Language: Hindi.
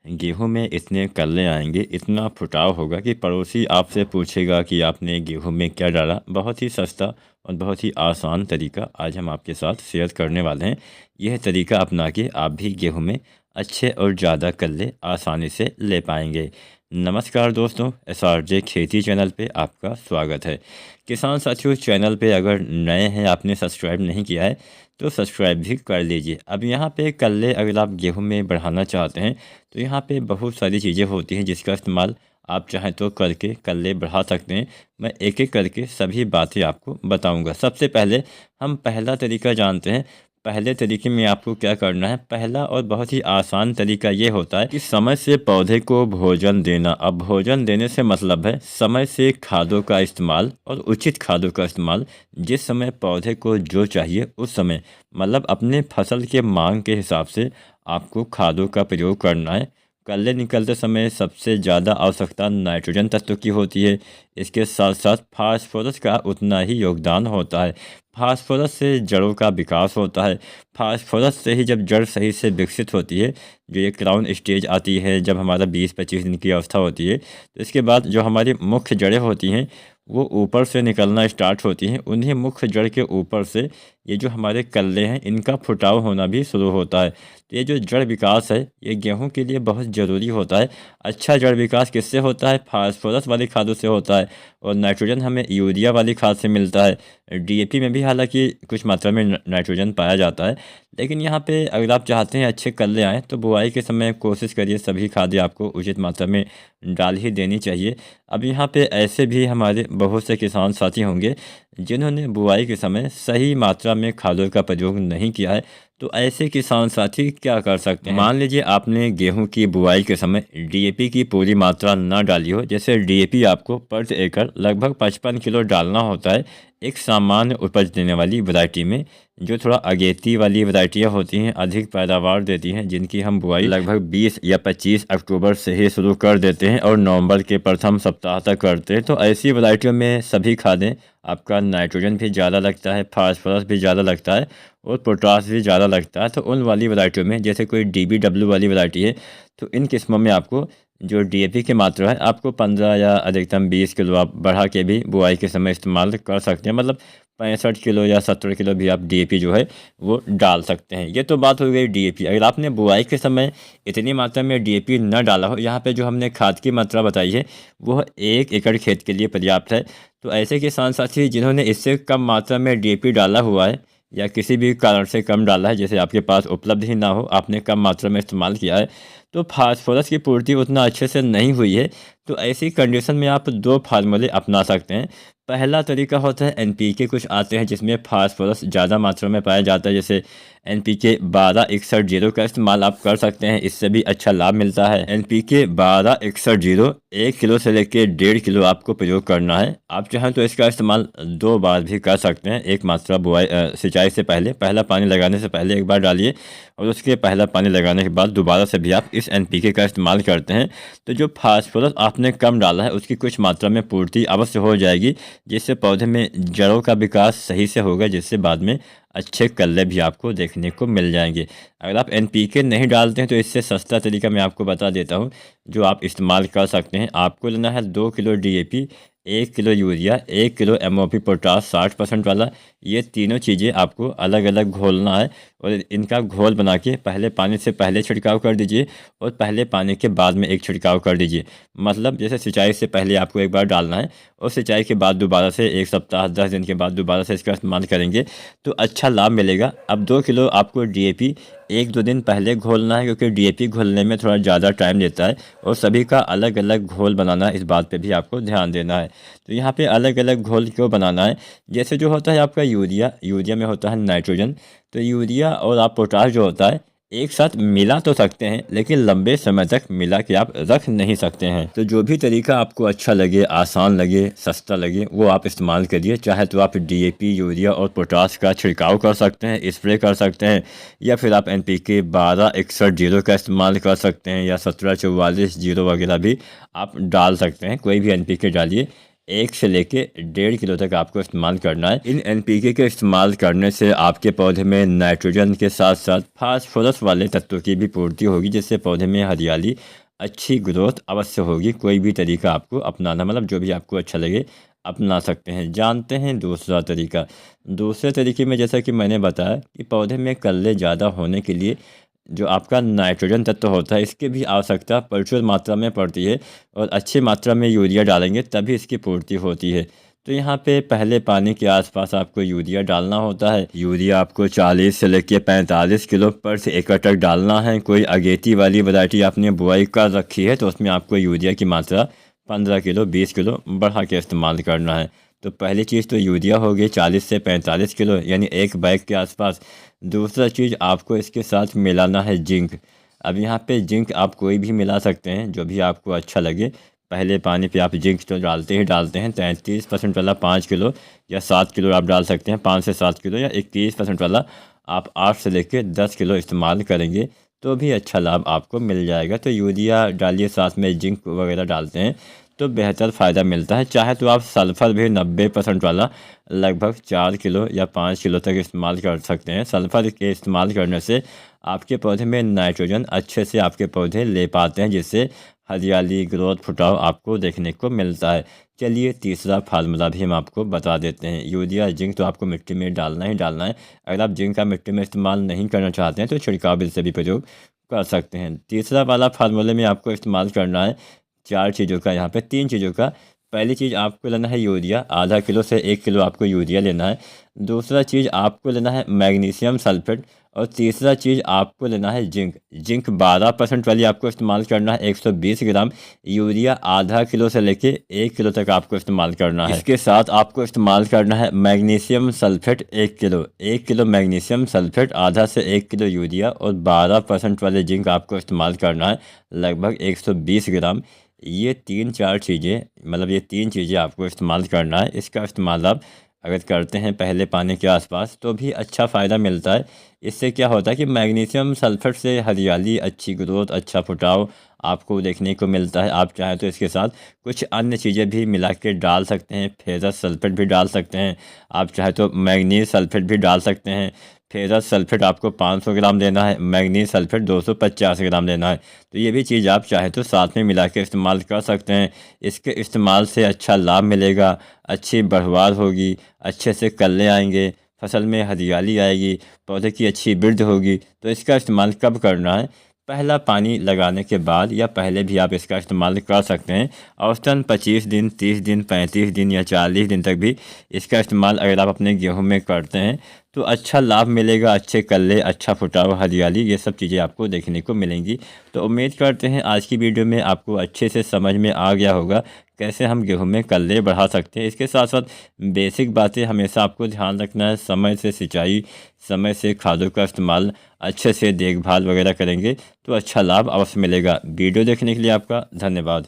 गेहूं में इतने कल्ले आएंगे, इतना फुटाव होगा कि पड़ोसी आपसे पूछेगा कि आपने गेहूं में क्या डाला। बहुत ही सस्ता और बहुत ही आसान तरीका आज हम आपके साथ शेयर करने वाले हैं। यह तरीका अपना के आप भी गेहूं में अच्छे और ज़्यादा कल्ले आसानी से ले पाएंगे। नमस्कार दोस्तों, SRJ खेती चैनल पे आपका स्वागत है। किसान साथियों, चैनल पे अगर नए हैं, आपने सब्सक्राइब नहीं किया है तो सब्सक्राइब भी कर लीजिए। अब यहाँ पे कल्ले अगर आप गेहूं में बढ़ाना चाहते हैं तो यहाँ पे बहुत सारी चीज़ें होती हैं जिसका इस्तेमाल आप चाहें तो करके कल्ले बढ़ा सकते हैं। मैं एक एक करके सभी बातें आपको बताऊंगा। सबसे पहले हम पहला तरीका जानते हैं। पहले तरीके में आपको क्या करना है, पहला और बहुत ही आसान तरीका ये होता है कि समय से पौधे को भोजन देना। अब भोजन देने से मतलब है समय से खादों का इस्तेमाल और उचित खादों का इस्तेमाल। जिस समय पौधे को जो चाहिए उस समय, मतलब अपने फसल के मांग के हिसाब से आपको खादों का प्रयोग करना है। कल्ले निकलते समय सबसे ज़्यादा आवश्यकता नाइट्रोजन तत्व की होती है। इसके साथ साथ फास्फोरस का उतना ही योगदान होता है। फास्फोरस से जड़ों का विकास होता है। फास्फोरस से ही जब जड़ सही से विकसित होती है, जो ये क्राउन स्टेज आती है, जब हमारा 20-25 दिन की अवस्था होती है, तो इसके बाद जो हमारी मुख्य जड़ें होती हैं वो ऊपर से निकलना स्टार्ट होती हैं। उन्हीं मुख्य जड़ के ऊपर से ये जो हमारे कल्ले हैं इनका फुटाव होना भी शुरू होता है। तो ये जो जड़ विकास है ये गेहूं के लिए बहुत ज़रूरी होता है। अच्छा जड़ विकास किससे होता है? फास्फोरस वाली खादों से होता है। और नाइट्रोजन हमें यूरिया वाली खाद से मिलता है। DAP में भी हालांकि कुछ मात्रा में नाइट्रोजन पाया जाता है। लेकिन यहाँ पे अगर आप चाहते हैं अच्छे कल्ले आएँ तो बुआई के समय कोशिश करिए सभी खादें आपको उचित मात्रा में डाल ही देनी चाहिए। अब यहाँ पे ऐसे भी हमारे बहुत से किसान साथी होंगे जिन्होंने बुआई के समय सही मात्रा में खादों का प्रयोग नहीं किया है। तो ऐसे किसान साथी क्या कर सकते हैं? मान लीजिए आपने गेहूं की बुआई के समय DAP की पूरी मात्रा न डाली हो। जैसे DAP आपको प्रति एकड़ लगभग 55 किलो डालना होता है एक सामान्य उपज देने वाली वैरायटी में। जो थोड़ा अगेती वाली वैरायटियाँ होती हैं, अधिक पैदावार देती हैं, जिनकी हम बुआई लगभग 20 या 25 अक्टूबर से ही शुरू कर देते हैं और नवंबर के प्रथम सप्ताह तक करते हैं, तो ऐसी वैरायटियों में सभी खादें आपका नाइट्रोजन भी ज़्यादा लगता है, फास्फोरस भी ज़्यादा लगता है और पोटास भी ज़्यादा लगता है। तो उन वाली वैरायटियों में, जैसे कोई DBW वाली वैरायटी है, तो इन किस्मों में आपको जो DAP की मात्रा है आपको 15 या अधिकतम 20 किलो आप बढ़ा के भी बुआई के समय इस्तेमाल कर सकते हैं। मतलब 65 किलो या 70 किलो भी आप DAP जो है वो डाल सकते हैं। ये तो बात हो गई DAP। अगर आपने बुआई के समय इतनी मात्रा में DAP न डाला हो, यहाँ पे जो हमने खाद की मात्रा बताई है वो 1 एकड़ खेत के लिए पर्याप्त है। तो ऐसे किसान साथी जिन्होंने इससे कम मात्रा में DAP डाला हुआ है या किसी भी कारण से कम डाला है, जैसे आपके पास उपलब्ध ही ना हो, आपने कम मात्रा में इस्तेमाल किया है, तो फास्फोरस की पूर्ति उतना अच्छे से नहीं हुई है, तो ऐसी कंडीशन में आप दो फार्मूले अपना सकते हैं। पहला तरीका होता है NPK। कुछ आते हैं जिसमें फास्फोरस ज़्यादा मात्रा में पाया जाता है, जैसे NPK 1261 का इस्तेमाल आप कर सकते हैं, इससे भी अच्छा लाभ मिलता है। NPK 1261 1 किलो से लेकर 1.5 किलो आपको प्रयोग करना है। आप चाहें तो इसका इस्तेमाल 2 बार भी कर सकते हैं। एक मात्रा बुआई सिंचाई से पहले, पहला पानी लगाने से पहले एक बार डालिए और उसके पहला पानी लगाने के बाद दोबारा से भी आप इस NPK का इस्तेमाल करते हैं तो जो फास्फोरस आपने कम डाला है उसकी कुछ मात्रा में पूर्ति अवश्य हो जाएगी, जिससे पौधे में जड़ों का विकास सही से होगा, जिससे बाद में अच्छे कल्ले भी आपको देखने को मिल जाएंगे। अगर आप NPK नहीं डालते हैं तो इससे सस्ता तरीका मैं आपको बता देता हूं जो आप इस्तेमाल कर सकते हैं। आपको लेना है 2 kilo DAP, 1 kilo urea, 1 kilo MOP potash 60% वाला। ये तीनों चीज़ें आपको अलग अलग घोलना है और इनका घोल बना के पहले पानी से पहले छिड़काव कर दीजिए और पहले पानी के बाद में एक छिड़काव कर दीजिए। मतलब जैसे सिंचाई से पहले आपको एक बार डालना है और सिंचाई के बाद दोबारा से 1 सप्ताह 10 दिन के बाद दोबारा से इसका इस्तेमाल करेंगे तो अच्छा लाभ मिलेगा। अब 2 किलो आपको DAP 1-2 दिन पहले घोलना है, क्योंकि DAP घोलने में थोड़ा ज़्यादा टाइम लेता है और सभी का अलग अलग घोल बनाना है, इस बात पे भी आपको ध्यान देना है। तो यहाँ पे अलग अलग घोल क्यों बनाना है, जैसे जो होता है आपका यूरिया में होता है नाइट्रोजन, तो यूरिया और आप पोटाश जो होता है एक साथ मिला तो सकते हैं लेकिन लंबे समय तक मिला के आप रख नहीं सकते हैं। तो जो भी तरीका आपको अच्छा लगे, आसान लगे, सस्ता लगे, वो आप इस्तेमाल करिए। चाहे तो आप DAP, यूरिया और पोटाश का छिड़काव कर सकते हैं, स्प्रे कर सकते हैं, या फिर आप NPK 1261 का इस्तेमाल कर सकते हैं या 1744 वगैरह भी आप डाल सकते हैं। कोई भी NPK डालिए, 1 से लेके 1.5 किलो तक आपको इस्तेमाल करना है। इन NPK के इस्तेमाल करने से आपके पौधे में नाइट्रोजन के साथ साथ फास्फोरस वाले तत्वों की भी पूर्ति होगी, जिससे पौधे में हरियाली, अच्छी ग्रोथ अवश्य होगी। कोई भी तरीका आपको अपनाना, मतलब जो भी आपको अच्छा लगे अपना सकते हैं। जानते हैं दूसरा तरीका। दूसरे तरीके में जैसा कि मैंने बताया कि पौधे में कल्ले ज़्यादा होने के लिए जो आपका नाइट्रोजन तत्व होता है, इसकी भी आवश्यकता प्रचुर मात्रा में पड़ती है और अच्छी मात्रा में यूरिया डालेंगे तभी इसकी पूर्ति होती है। तो यहाँ पे पहले पानी के आसपास आपको यूरिया डालना होता है। यूरिया आपको 40 से लेकर 45 किलो पर एकड़ तक डालना है। कोई अगेती वाली वैरायटी आपने बुआई कर रखी है तो उसमें आपको यूरिया की मात्रा 15 किलो 20 किलो बढ़ा के इस्तेमाल करना है। तो पहली चीज़ तो यूरिया हो गई 40 से 45 किलो, यानी 1 बैग के आसपास। दूसरा चीज़ आपको इसके साथ मिलाना है जिंक। अब यहाँ पे जिंक आप कोई भी मिला सकते हैं, जो भी आपको अच्छा लगे। पहले पानी पे आप जिंक तो डालते ही डालते हैं। 33% वाला 5 किलो या 7 किलो आप डाल सकते हैं, 5 से 7 किलो, या 21% वाला आप 8 से लेकर 10 किलो इस्तेमाल करेंगे तो भी अच्छा लाभ आपको मिल जाएगा। तो यूरिया डालिए, साथ में जिंक वगैरह डालते हैं तो बेहतर फ़ायदा मिलता है। चाहे तो आप सल्फ़र भी 90% वाला लगभग 4 किलो या 5 किलो तक इस्तेमाल कर सकते हैं। सल्फ़र के इस्तेमाल करने से आपके पौधे में नाइट्रोजन अच्छे से आपके पौधे ले पाते हैं, जिससे हरियाली, ग्रोथ, फुटाव आपको देखने को मिलता है। चलिए तीसरा फार्मूला भी हम आपको बता देते हैं। यूरिया जिंक तो आपको मिट्टी में डालना ही डालना है। अगर आप जिंक का मिट्टी में इस्तेमाल नहीं करना चाहते हैं तो छिड़काव बिल से भी प्रयोग कर सकते हैं। तीसरा वाला फार्मूले में आपको इस्तेमाल करना है 4 चीज़ों का, यहाँ पे 3 चीज़ों का। पहली चीज़ आपको लेना है यूरिया, आधा किलो से 1 किलो आपको यूरिया लेना है। दूसरा चीज़ आपको लेना है मैग्नीशियम सल्फेट। और तीसरा चीज़ आपको लेना है जिंक। जिंक 12% वाली आपको इस्तेमाल करना है, 120 ग्राम। यूरिया आधा किलो से लेके 1 किलो तक आपको इस्तेमाल करना है। इसके साथ आपको इस्तेमाल करना है magnesium sulphate 1 kilo. 1 kilo magnesium sulphate, आधा से 1 किलो यूरिया और 12% वाले जिंक आपको इस्तेमाल करना है, लगभग 120 ग्राम। ये 3-4 चीज़ें, मतलब ये 3 चीज़ें आपको इस्तेमाल करना है। इसका इस्तेमाल आप अगर करते हैं पहले पानी के आसपास तो भी अच्छा फ़ायदा मिलता है। इससे क्या होता है कि मैग्नीशियम सल्फेट से हरियाली, अच्छी ग्रोथ, अच्छा फुटाव आपको देखने को मिलता है। आप चाहें तो इसके साथ कुछ अन्य चीज़ें भी मिला के डाल सकते हैं। फेरस सल्फेट भी डाल सकते हैं, आप चाहे तो मैग्नीज सल्फेट भी डाल सकते हैं। फेरस सल्फेट आपको 500 ग्राम देना है, मैग्नीज सल्फेट 250 ग्राम देना है। तो ये भी चीज़ आप चाहे तो साथ में मिला के इस्तेमाल कर सकते हैं। इसके इस्तेमाल से अच्छा लाभ मिलेगा, अच्छी बढ़वार होगी, अच्छे से कल्ले आएंगे, फसल में हरियाली आएगी, पौधे की अच्छी वृद्धि होगी। तो इसका इस्तेमाल कब करना है? पहला पानी लगाने के बाद या पहले भी आप इसका इस्तेमाल कर सकते हैं। औसतन 25 दिन, 30 दिन, 35 दिन या 40 दिन तक भी इसका इस्तेमाल अगर आप अपने गेहूं में करते हैं तो अच्छा लाभ मिलेगा। अच्छे कल्ले, अच्छा फुटाव, हरियाली, ये सब चीज़ें आपको देखने को मिलेंगी। तो उम्मीद करते हैं आज की वीडियो में आपको अच्छे से समझ में आ गया होगा कैसे हम गेहूं में कल्ले बढ़ा सकते हैं। इसके साथ साथ बेसिक बातें हमेशा आपको ध्यान रखना है। समय से सिंचाई, समय से खादों का इस्तेमाल, अच्छे से देखभाल वगैरह करेंगे तो अच्छा लाभ अवश्य मिलेगा। वीडियो देखने के लिए आपका धन्यवाद।